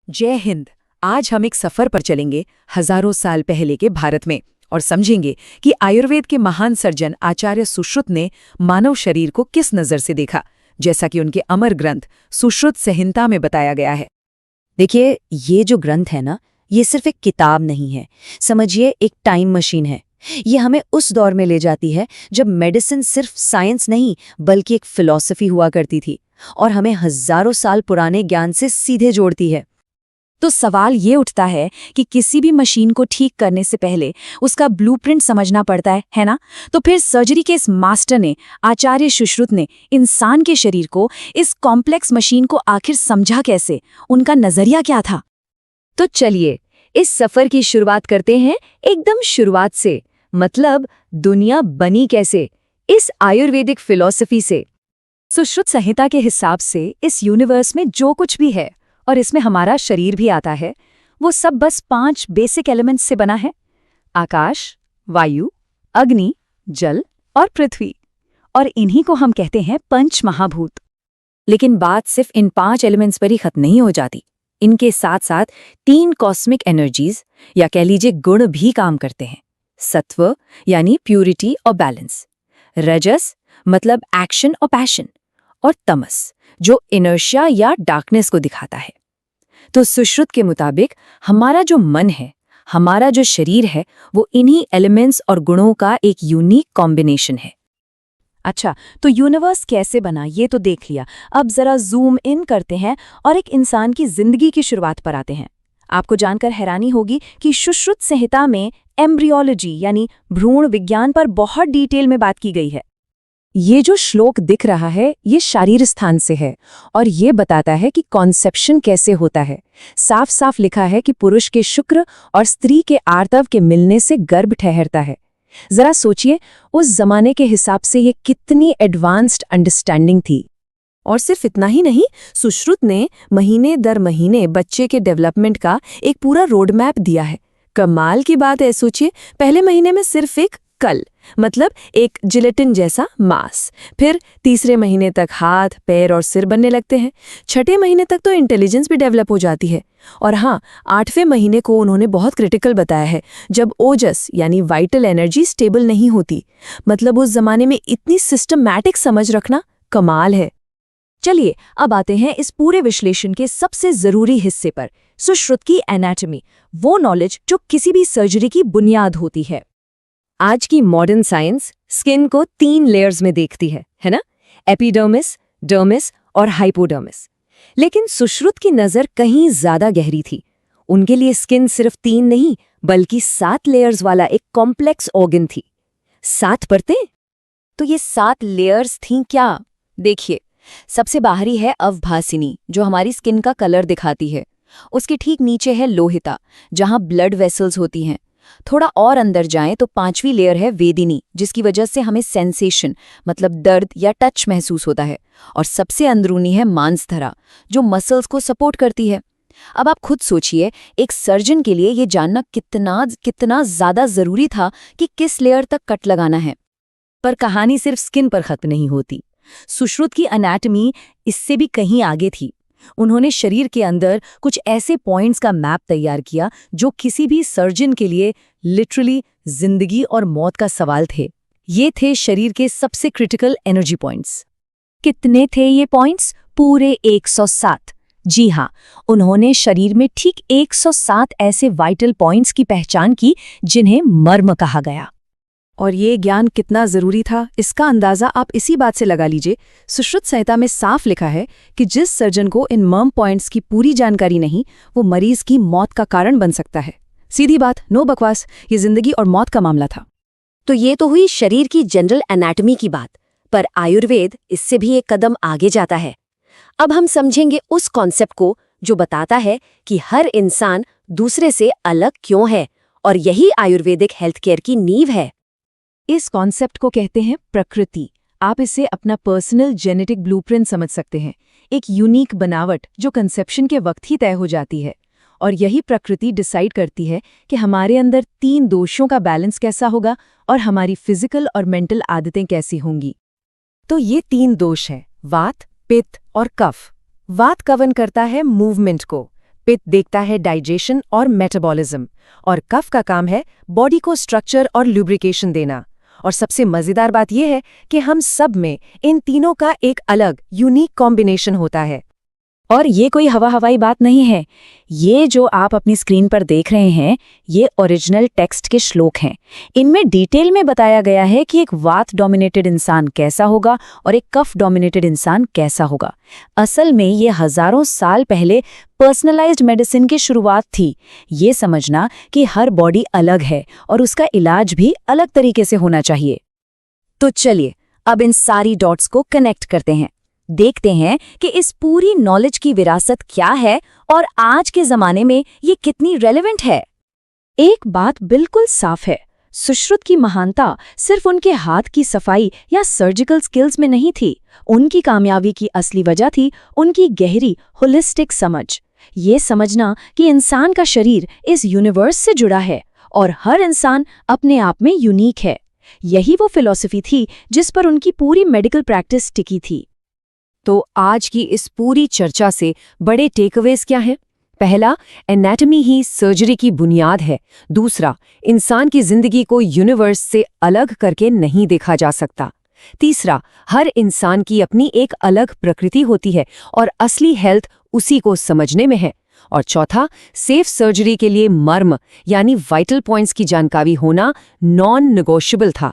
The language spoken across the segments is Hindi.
जय हिंद। आज हम एक सफर पर चलेंगे हजारों साल पहले के भारत में और समझेंगे कि आयुर्वेद के महान सर्जन आचार्य सुश्रुत ने मानव शरीर को किस नजर से देखा, जैसा कि उनके अमर ग्रंथ सुश्रुत संहिता में बताया गया है। देखिए, ये जो ग्रंथ है ना, ये सिर्फ एक किताब नहीं है, समझिए एक टाइम मशीन है। ये हमें उस दौर में ले जाती है जब मेडिसिन सिर्फ साइंस नहीं बल्कि एक फिलॉसफी हुआ करती थी, और हमें हजारों साल पुराने ज्ञान से सीधे जोड़ती है। तो सवाल ये उठता है कि किसी भी मशीन को ठीक करने से पहले उसका ब्लूप्रिंट समझना पड़ता है ना? तो फिर सर्जरी के इस मास्टर ने, आचार्य सुश्रुत ने, इंसान के शरीर को, इस कॉम्प्लेक्स मशीन को आखिर समझा कैसे? उनका नजरिया क्या था? तो चलिए इस सफर की शुरुआत करते हैं एकदम शुरुआत से, मतलब दुनिया बनी कैसे, इस आयुर्वेदिक फिलॉसफी से। सुश्रुत संहिता के हिसाब से इस यूनिवर्स में जो कुछ भी है, और इसमें हमारा शरीर भी आता है, वो सब बस 5 बेसिक एलिमेंट्स से बना है: आकाश, वायु, अग्नि, जल और पृथ्वी। और इन्हीं को हम कहते हैं पंच महाभूत। लेकिन बात सिर्फ इन 5 एलिमेंट्स पर ही खत्म नहीं हो जाती। इनके साथ साथ 3 कॉस्मिक एनर्जीज या कह लीजिए गुण भी काम करते हैं। सत्व यानी प्यूरिटी और बैलेंस, रजस मतलब एक्शन और पैशन, और तमस जो इनर्शिया या डार्कनेस को दिखाता है। तो सुश्रुत के मुताबिक हमारा जो मन है, हमारा जो शरीर है, वो इन्हीं एलिमेंट्स और गुणों का एक यूनिक कॉम्बिनेशन है। अच्छा, तो यूनिवर्स कैसे बना ये तो देख लिया। अब जरा जूम इन करते हैं और एक इंसान की जिंदगी की शुरुआत पर आते हैं। आपको जानकर हैरानी होगी कि सुश्रुत संहिता में एम्ब्रियोलॉजी यानी भ्रूण विज्ञान पर बहुत डिटेल में बात की गई है। ये जो श्लोक दिख रहा है, ये शारीर स्थान से है और ये बताता है कि कॉन्सेप्शन कैसे होता है। साफ साफ लिखा है कि पुरुष के शुक्र और स्त्री के आर्तव के मिलने से गर्भ ठहरता है। जरा सोचिए, उस जमाने के हिसाब से ये कितनी एडवांस्ड अंडरस्टैंडिंग थी। और सिर्फ इतना ही नहीं, सुश्रुत ने महीने दर महीने बच्चे के डेवलपमेंट का एक पूरा रोड मैप दिया है। कमाल की बात है, सोचिए, पहले महीने में सिर्फ एक कल, मतलब एक जिलेटिन जैसा मांस, फिर तीसरे महीने तक हाथ, पैर और सिर बनने लगते हैं। छठे महीने तक तो इंटेलिजेंस भी डेवलप हो जाती है। और हाँ, 8वें महीने को उन्होंने बहुत क्रिटिकल बताया है, जब ओजस यानी वाइटल एनर्जी स्टेबल नहीं होती। मतलब उस जमाने में इतनी सिस्टमैटिक समझ रखना कमाल है। चलिए अब आते हैं इस पूरे विश्लेषण के सबसे जरूरी हिस्से पर, सुश्रुत की एनाटॉमी, वो नॉलेज जो किसी भी सर्जरी की बुनियाद होती है। आज की मॉडर्न साइंस स्किन को 3 लेयर्स में देखती है ना? एपिडर्मिस, डर्मिस और हाइपोडर्मिस। लेकिन सुश्रुत की नजर कहीं ज्यादा गहरी थी। उनके लिए स्किन सिर्फ 3 नहीं बल्कि 7 लेयर्स वाला एक कॉम्प्लेक्स ऑर्गन थी। 7 परतें? तो ये 7 लेयर्स थीं क्या? देखिए, सबसे बाहरी है अवभासिनी, जो हमारी स्किन का कलर दिखाती है। उसके ठीक नीचे है लोहिता, जहां ब्लड वेसल्स होती हैं। थोड़ा और अंदर जाएं तो 5वीं लेयर है वेदिनी, जिसकी वजह से हमें सेंसेशन मतलब दर्द या टच महसूस होता है। और सबसे अंदरूनी है मांसधरा, जो मसल्स को सपोर्ट करती है। अब आप खुद सोचिए, एक सर्जन के लिए ये जानना कितना ज्यादा जरूरी था कि किस लेयर तक कट लगाना है। पर कहानी सिर्फ स्किन पर खत्म नहीं होती। सुश्रुत की एनाटॉमी इससे भी कहीं आगे थी। उन्होंने शरीर के अंदर कुछ ऐसे पॉइंट्स का मैप तैयार किया जो किसी भी सर्जन के लिए लिटरली जिंदगी और मौत का सवाल थे। ये थे शरीर के सबसे क्रिटिकल एनर्जी पॉइंट्स। कितने थे ये पॉइंट्स? पूरे 107। जी हाँ, उन्होंने शरीर में ठीक 107 ऐसे वाइटल पॉइंट्स की पहचान की जिन्हें मर्म कहा गया। और ये ज्ञान कितना जरूरी था, इसका अंदाजा आप इसी बात से लगा लीजिए। सुश्रुत संहिता में साफ लिखा है कि जिस सर्जन को इन मर्म पॉइंट्स की पूरी जानकारी नहीं, वो मरीज की मौत का कारण बन सकता है। सीधी बात, नो बकवास, ये जिंदगी और मौत का मामला था। तो ये तो हुई शरीर की जनरल एनाटॉमी की बात, पर आयुर्वेद इससे भी एक कदम आगे जाता है। अब हम समझेंगे उस कॉन्सेप्ट को जो बताता है कि हर इंसान दूसरे से अलग क्यों है, और यही आयुर्वेदिक हेल्थ केयर की नींव है। इस कॉन्सेप्ट को कहते हैं प्रकृति। आप इसे अपना पर्सनल जेनेटिक ब्लूप्रिंट समझ सकते हैं, एक यूनिक बनावट जो कंसेप्शन के वक्त ही तय हो जाती है। और यही प्रकृति डिसाइड करती है कि हमारे अंदर 3 दोषों का बैलेंस कैसा होगा और हमारी फिजिकल और मेंटल आदतें कैसी होंगी। तो ये 3 दोष हैं: वात, पित्त और कफ। वात कवन करता है मूवमेंट को, पित्त देखता है डाइजेशन और मेटाबॉलिज्म, और कफ का काम है बॉडी को स्ट्रक्चर और लुब्रिकेशन देना। और सबसे मजेदार बात यह है कि हम सब में इन तीनों का एक अलग यूनिक कॉम्बिनेशन होता है। और ये कोई हवाई बात नहीं है। ये जो आप अपनी स्क्रीन पर देख रहे हैं, ये ओरिजिनल टेक्स्ट के श्लोक हैं। इनमें डिटेल में बताया गया है कि एक वात डोमिनेटेड इंसान कैसा होगा और एक कफ डोमिनेटेड इंसान कैसा होगा। असल में ये हजारों साल पहले पर्सनलाइज्ड मेडिसिन की शुरुआत थी। ये समझना कि हर बॉडी अलग है और उसका इलाज भी अलग तरीके से होना चाहिए। तो चलिए अब इन सारी डॉट्स को कनेक्ट करते हैं, देखते हैं कि इस पूरी नॉलेज की विरासत क्या है और आज के जमाने में ये कितनी रेलेवेंट है। एक बात बिल्कुल साफ है, सुश्रुत की महानता सिर्फ उनके हाथ की सफाई या सर्जिकल स्किल्स में नहीं थी। उनकी कामयाबी की असली वजह थी उनकी गहरी होलिस्टिक समझ। ये समझना कि इंसान का शरीर इस यूनिवर्स से जुड़ा है और हर इंसान अपने आप में यूनिक है। यही वो फिलॉसफी थी जिस पर उनकी पूरी मेडिकल प्रैक्टिस टिकी थी। तो आज की इस पूरी चर्चा से बड़े टेकअवेज क्या हैं? पहला, एनाटॉमी ही सर्जरी की बुनियाद है। दूसरा, इंसान की जिंदगी को यूनिवर्स से अलग करके नहीं देखा जा सकता। तीसरा, हर इंसान की अपनी एक अलग प्रकृति होती है और असली हेल्थ उसी को समझने में है। और चौथा, सेफ सर्जरी के लिए मर्म यानी वाइटल पॉइंट्स की जानकारी होना नॉन नेगोशिएबल था।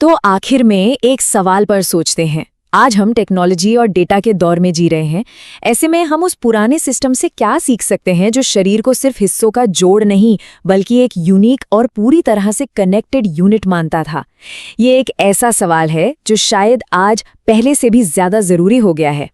तो आखिर में एक सवाल पर सोचते हैं। आज हम टेक्नोलॉजी और डेटा के दौर में जी रहे हैं। ऐसे में हम उस पुराने सिस्टम से क्या सीख सकते हैं जो शरीर को सिर्फ हिस्सों का जोड़ नहीं बल्कि एक यूनिक और पूरी तरह से कनेक्टेड यूनिट मानता था? ये एक ऐसा सवाल है जो शायद आज पहले से भी ज्यादा जरूरी हो गया है।